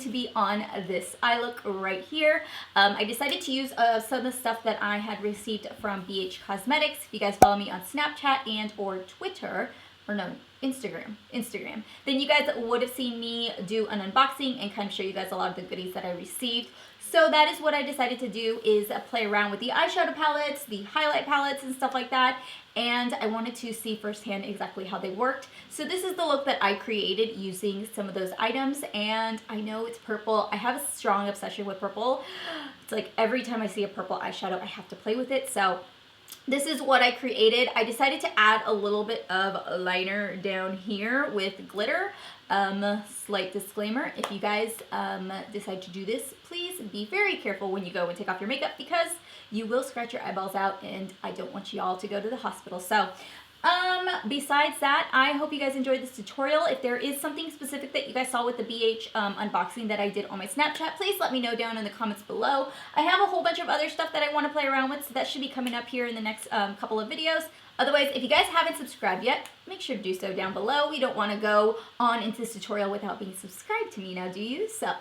to be on this eye look right here. I decided to use some of the stuff that I had received from BH Cosmetics. If you guys follow me on Snapchat and or Twitter, or no, Instagram, then you guys would have seen me do an unboxing and kind of show you guys a lot of the goodies that I received. So that is what I decided to do, is play around with the eyeshadow palettes, the highlight palettes and stuff like that. And I wanted to see firsthand exactly how they worked. So this is the look that I created using some of those items. And I know it's purple. I have a strong obsession with purple. It's like every time I see a purple eyeshadow, I have to play with it. So this is what I created. I decided to add a little bit of liner down here with glitter. Slight disclaimer, if you guys decide to do this, please be very careful when you go and take off your makeup, because you will scratch your eyeballs out and I don't want you all to go to the hospital. So besides that, I hope you guys enjoyed this tutorial. If there is something specific that you guys saw with the BH unboxing that I did on my Snapchat, please let me know down in the comments below. I have a whole bunch of other stuff that I want to play around with, so that should be coming up here in the next couple of videos. Otherwise, if you guys haven't subscribed yet, make sure to do so down below. We don't want to go on into this tutorial without being subscribed to me now, do you? So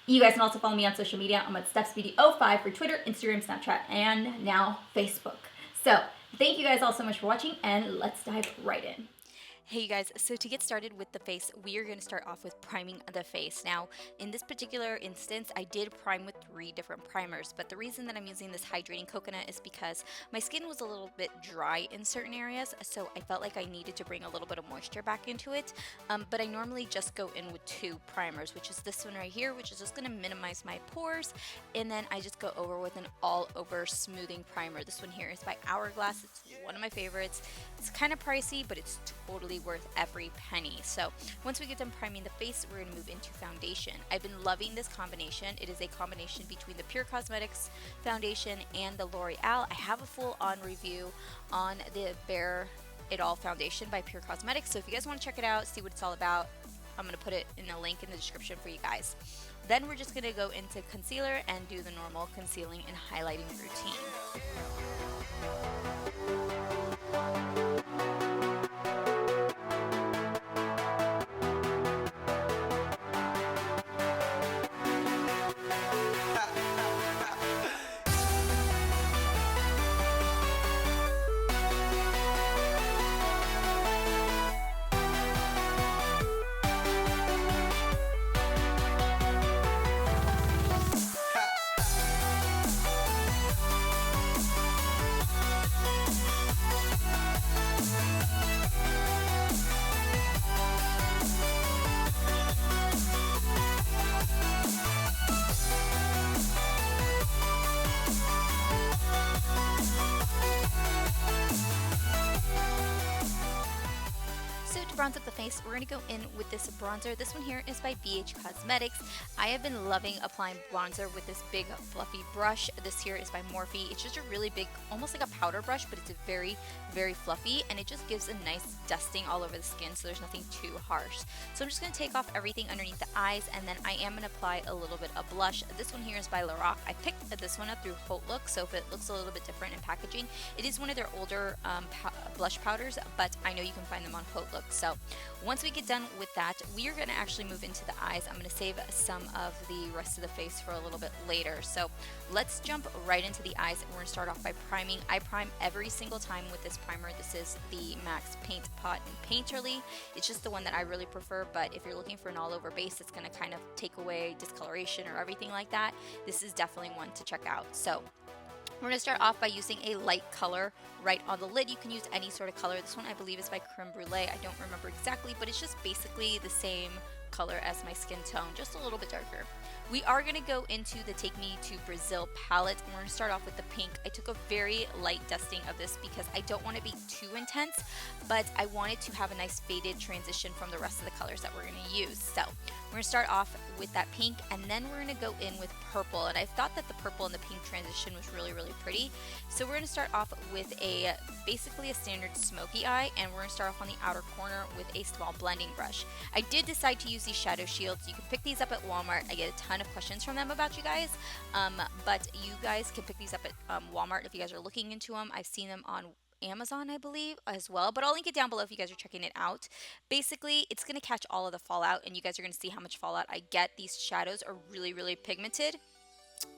you guys can also follow me on social media. I'm at StephsBeauty05 for Twitter, Instagram, Snapchat, and now Facebook. So thank you guys all so much for watching, and let's dive right in. Hey you guys, so to get started with the face, we are going to start off with priming the face. Now, in this particular instance, I did prime with 3 different primers, but the reason that I'm using this hydrating coconut is because my skin was a little bit dry in certain areas, so I felt like I needed to bring a little bit of moisture back into it. But I normally just go in with 2 primers, which is this one right here, which is just going to minimize my pores, and then I just go over with an all-over smoothing primer. This one here is by Hourglass. It's one of my favorites. It's kind of pricey, but it's totally worth every penny. So once we get done priming the face, we're going to move into foundation. I've been loving this combination. It is a combination between the Pure Cosmetics foundation and the L'Oreal. I have a full-on review on the Bare It All foundation by Pure Cosmetics, so if you guys want to check it out, see what it's all about, I'm going to put it in a link in the description for you guys. Then we're just going to go into concealer and do the normal concealing and highlighting routine. Bronze up the face, we're going to go in with this bronzer. This one here is by BH Cosmetics. I have been loving applying bronzer with this big fluffy brush. This here is by Morphe. It's just a really big, almost like a powder brush, but it's a very, very fluffy, and it just gives a nice dusting all over the skin, so there's nothing too harsh. So I'm just going to take off everything underneath the eyes, and then I am going to apply a little bit of blush. This one here is by LORAC. I picked this one up through Haute Look, so if it looks a little bit different in packaging, it is one of their older blush powders, but I know you can find them on Haute Look. So once we get done with that, we are going to actually move into the eyes. I'm going to save some of the rest of the face for a little bit later. So let's jump right into the eyes, and we're going to start off by priming. I prime every single time with this primer. This is the MAC Paint Pot and Painterly. It's just the one that I really prefer, but if you're looking for an all-over base that's going to kind of take away discoloration or everything like that, this is definitely one to check out. So we're going to start off by using a light color right on the lid. You can use any sort of color. This one I believe is by Creme Brulee. I don't remember exactly, but it's just basically the same color as my skin tone, just a little bit darker. We are going to go into the Take Me to Brazil palette, and we're going to start off with the pink. I took a very light dusting of this because I don't want to be too intense, but I wanted to have a nice faded transition from the rest of the colors that we're going to use. So we're going to start off with that pink, and then we're going to go in with purple. And I thought that the purple and the pink transition was really, really pretty. So we're going to start off with basically a standard smoky eye, and we're going to start off on the outer corner with a small blending brush. I did decide to use these shadow shields. You can pick these up at Walmart. I get a ton of questions from them about you guys, but you guys can pick these up at Walmart if you guys are looking into them. I've seen them on Amazon, I believe, as well, but I'll link it down below if you guys are checking it out. Basically, it's going to catch all of the fallout, and you guys are going to see how much fallout I get. These shadows are really, really pigmented,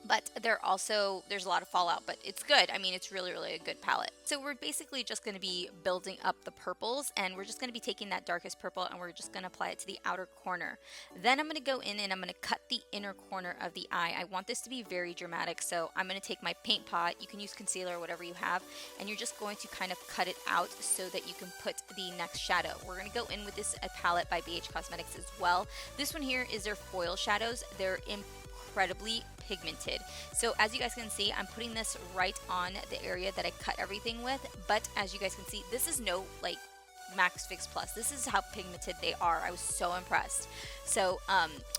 but there's a lot of fallout, but it's good. I mean, it's really, really a good palette. So we're basically just going to be building up the purples, and we're just going to be taking that darkest purple and we're just going to apply it to the outer corner. Then I'm going to go in and I'm going to cut the inner corner of the eye. I want this to be very dramatic, so I'm going to take my paint pot. You can use concealer or whatever you have, and you're just going to kind of cut it out so that you can put the next shadow. We're going to go in with this palette by BH Cosmetics as well. This one here is their foil shadows. They're incredibly pigmented. So as you guys can see, I'm putting this right on the area that I cut everything with, but as you guys can see, this is no like Max Fix Plus. This is how pigmented they are. I was so impressed. So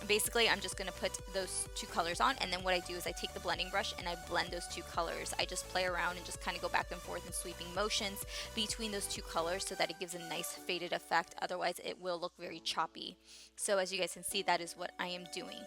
basically I'm just going to put those two colors on, and then what I do is I take the blending brush and I blend those two colors. I just play around and just kind of go back and forth in sweeping motions between those two colors so that it gives a nice faded effect. Otherwise it will look very choppy. So as you guys can see, that is what I am doing.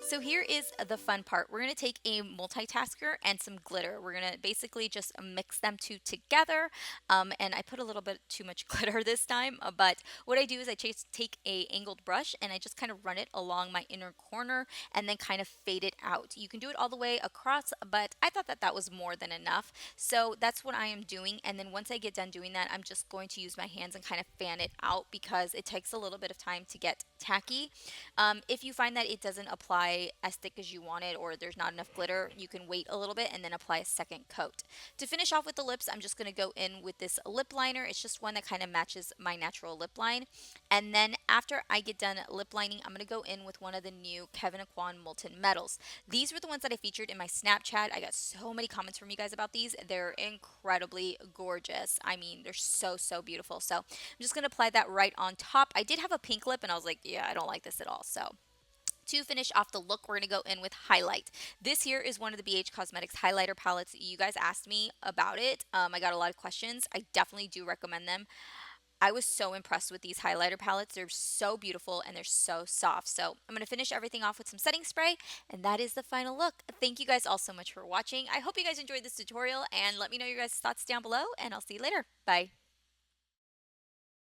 So here is the fun part. We're going to take a multitasker and some glitter. We're going to basically just mix them two together. And I put a little bit too much glitter this time. But what I do is I take a angled brush and I just kind of run it along my inner corner and then kind of fade it out. You can do it all the way across, but I thought that that was more than enough. So that's what I am doing. And then once I get done doing that, I'm just going to use my hands and kind of fan it out because it takes a little bit of time to get tacky. If you find that it doesn't apply as thick as you want it or there's not enough glitter, you can wait a little bit and then apply a second coat. To finish off with the lips, I'm just going to go in with this lip liner. It's just one that kind of matches my natural lip line. And then after I get done lip lining, I'm going to go in with one of the new KATVON Molten Metals. These were the ones that I featured in my Snapchat. I got so many comments from you guys about these. They're incredibly gorgeous. I mean, they're so, so beautiful. So I'm just going to apply that right on top. I did have a pink lip and I was like, yeah, I don't like this at all. So to finish off the look, we're going to go in with highlight. This here is one of the BH Cosmetics highlighter palettes. You guys asked me about it. I got a lot of questions. I definitely do recommend them. I was so impressed with these highlighter palettes. They're so beautiful and they're so soft. So I'm going to finish everything off with some setting spray, and that is the final look. Thank you guys all so much for watching. I hope you guys enjoyed this tutorial, and let me know your guys' thoughts down below, and I'll see you later. Bye.